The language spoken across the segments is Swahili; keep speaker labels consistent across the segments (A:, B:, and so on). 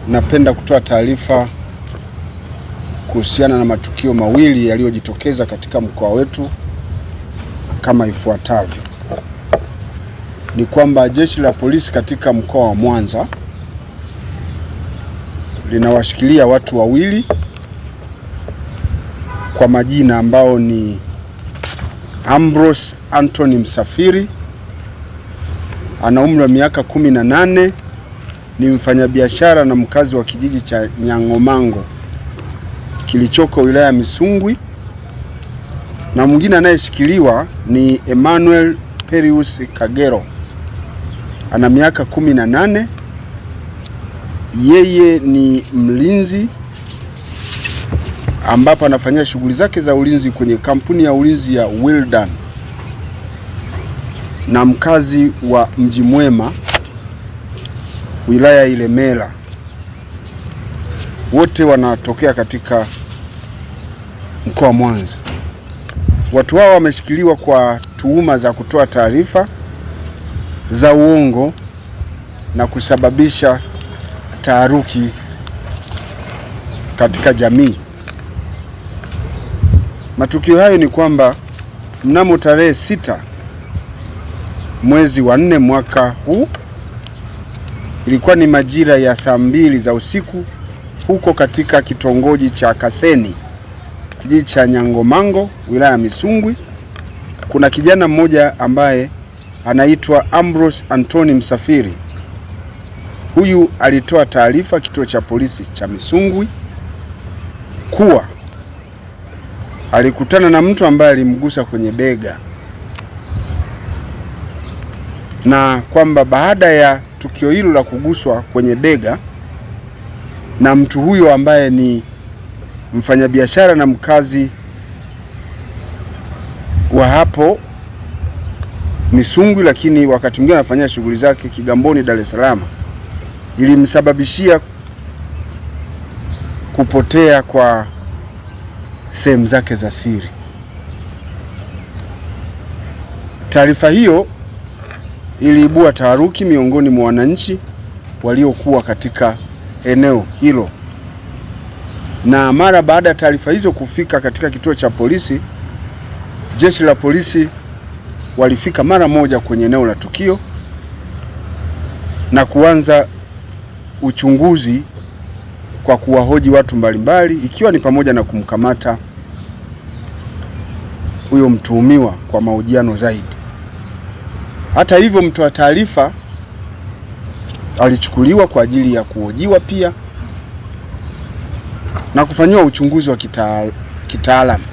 A: Napenda kutoa taarifa kuhusiana na matukio mawili yaliyojitokeza katika mkoa wetu kama ifuatavyo. Ni kwamba jeshi la polisi katika mkoa wa Mwanza linawashikilia watu wawili kwa majina ambao ni Ambrose Anthony Msafiri, ana umri wa miaka 18, ni mfanyabiashara na mkazi wa kijiji cha Nyangomango kilichoko wilaya ya Misungwi, na mwingine anayeshikiliwa ni Emmanuel Perius Kagero, ana miaka 18. Yeye ni mlinzi ambapo anafanyia shughuli zake za ulinzi kwenye kampuni ya ulinzi ya Wildan, na mkazi wa Mji Mwema wilaya ya Ilemela. Wote wanatokea katika mkoa wa Mwanza. Watu hao wameshikiliwa kwa tuhuma za kutoa taarifa za uongo na kusababisha taharuki katika jamii. Matukio hayo ni kwamba mnamo tarehe 6 mwezi wa 4 mwaka huu, ilikuwa ni majira ya saa 2 za usiku huko katika kitongoji cha Kaseni, kijiji cha Nyangomango wilaya ya Misungwi, kuna kijana mmoja ambaye anaitwa Ambrose Anthony Msafiri. Huyu alitoa taarifa kituo cha polisi cha Misungwi kuwa alikutana na mtu ambaye alimgusa kwenye bega, na kwamba baada ya tukio hilo la kuguswa kwenye bega na mtu huyo ambaye ni mfanyabiashara na mkazi wa hapo Misungwi, lakini wakati mwingine anafanyia shughuli zake Kigamboni, Dar es Salaam, ilimsababishia kupotea kwa sehemu zake za siri. Taarifa hiyo iliibua taharuki miongoni mwa wananchi waliokuwa katika eneo hilo, na mara baada ya taarifa hizo kufika katika kituo cha polisi, jeshi la polisi walifika mara moja kwenye eneo la tukio na kuanza uchunguzi kwa kuwahoji watu mbalimbali, ikiwa ni pamoja na kumkamata huyo mtuhumiwa kwa mahojiano zaidi. Hata hivyo, mtoa taarifa alichukuliwa kwa ajili ya kuhojiwa pia na kufanyiwa uchunguzi wa kitaalamu,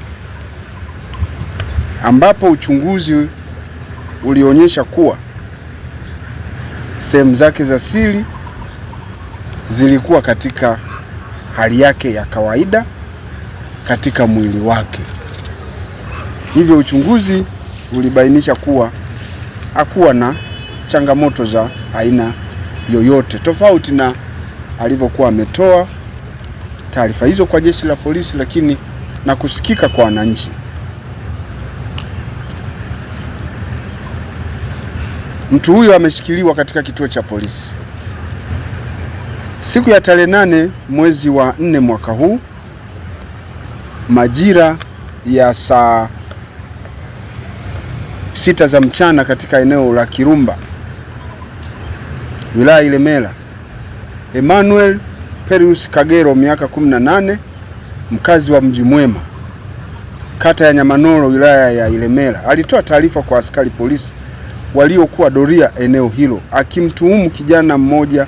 A: ambapo uchunguzi ulionyesha kuwa sehemu zake za siri zilikuwa katika hali yake ya kawaida katika mwili wake. Hivyo uchunguzi ulibainisha kuwa hakuwa na changamoto za aina yoyote, tofauti na alivyokuwa ametoa taarifa hizo kwa jeshi la polisi, lakini na kusikika kwa wananchi. Mtu huyo ameshikiliwa katika kituo cha polisi siku ya tarehe 8 mwezi wa 4 mwaka huu majira ya saa 6 za mchana katika eneo la Kirumba wilaya Ilemela. Emmanuel Perius Kagero, miaka 18, mkazi wa Mji Mwema kata ya Nyamanoro wilaya ya Ilemela, alitoa taarifa kwa askari polisi waliokuwa doria eneo hilo, akimtuhumu kijana mmoja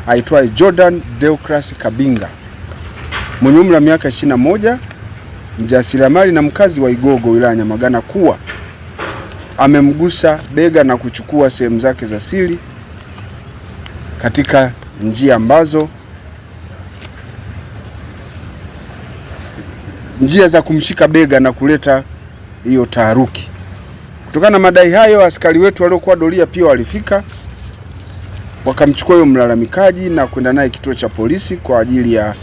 A: aitwaye Jordan Deocras Kabinga mwenye umri wa miaka 21, mjasiriamali na mkazi wa Igogo wilaya Nyamagana, kuwa amemgusa bega na kuchukua sehemu zake za siri katika njia za kumshika bega na kuleta hiyo taharuki. Kutokana na madai hayo, askari wetu waliokuwa doria pia walifika wakamchukua huyo mlalamikaji na kwenda naye kituo cha polisi kwa ajili ya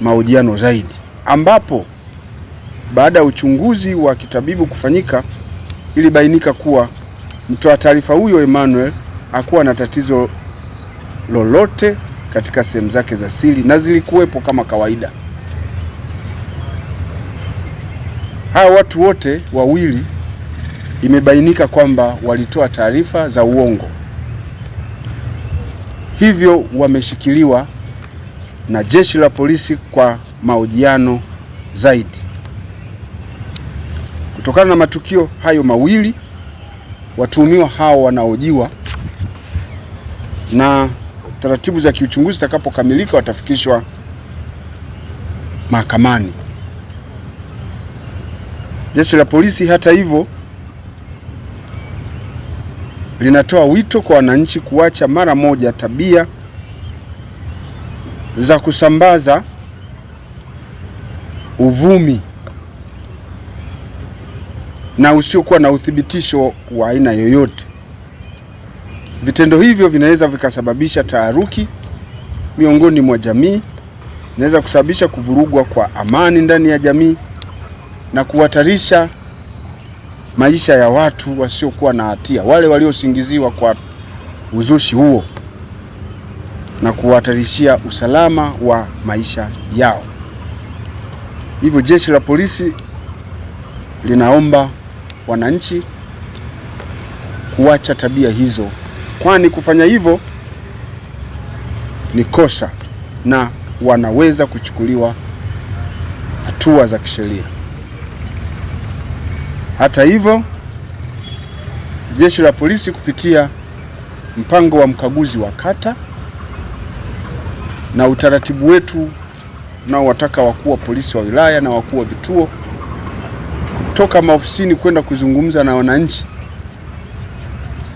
A: mahojiano zaidi, ambapo baada ya uchunguzi wa kitabibu kufanyika, ilibainika kuwa mtoa taarifa huyo Emmanuel hakuwa na tatizo lolote katika sehemu zake za siri na zilikuwepo kama kawaida. Hawa watu wote wawili imebainika kwamba walitoa taarifa za uongo, hivyo wameshikiliwa na jeshi la polisi kwa mahojiano zaidi. Kutokana na matukio hayo mawili, watuhumiwa hao wanahojiwa na taratibu za kiuchunguzi zitakapokamilika watafikishwa mahakamani. Jeshi la polisi hata hivyo linatoa wito kwa wananchi kuacha mara moja tabia za kusambaza uvumi na usiokuwa na uthibitisho wa aina yoyote. Vitendo hivyo vinaweza vikasababisha taharuki miongoni mwa jamii, inaweza kusababisha kuvurugwa kwa amani ndani ya jamii na kuhatarisha maisha ya watu wasiokuwa na hatia, wale waliosingiziwa kwa uzushi huo, na kuhatarishia usalama wa maisha yao. Hivyo jeshi la polisi linaomba wananchi kuacha tabia hizo, kwani kufanya hivyo ni kosa na wanaweza kuchukuliwa hatua za kisheria. Hata hivyo, jeshi la polisi kupitia mpango wa mkaguzi wa kata na utaratibu wetu unaowataka wakuu wa polisi wa wilaya na wakuu wa vituo kutoka maofisini kwenda kuzungumza na wananchi,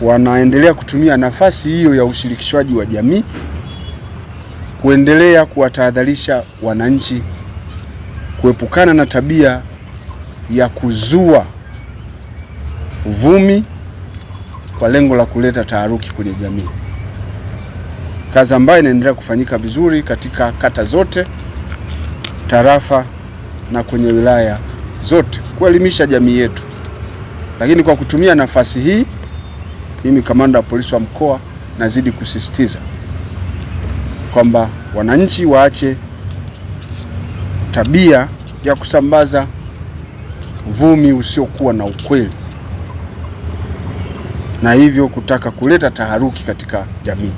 A: wanaendelea kutumia nafasi hiyo ya ushirikishwaji wa jamii kuendelea kuwatahadharisha wananchi kuepukana na tabia ya kuzua uvumi kwa lengo la kuleta taharuki kwenye jamii. Kazi ambayo inaendelea kufanyika vizuri katika kata zote, tarafa na kwenye wilaya zote kuelimisha jamii yetu. Lakini kwa kutumia nafasi hii, mimi kamanda wa polisi wa mkoa nazidi kusisitiza kwamba wananchi waache tabia ya kusambaza uvumi usiokuwa na ukweli na hivyo kutaka kuleta taharuki katika jamii.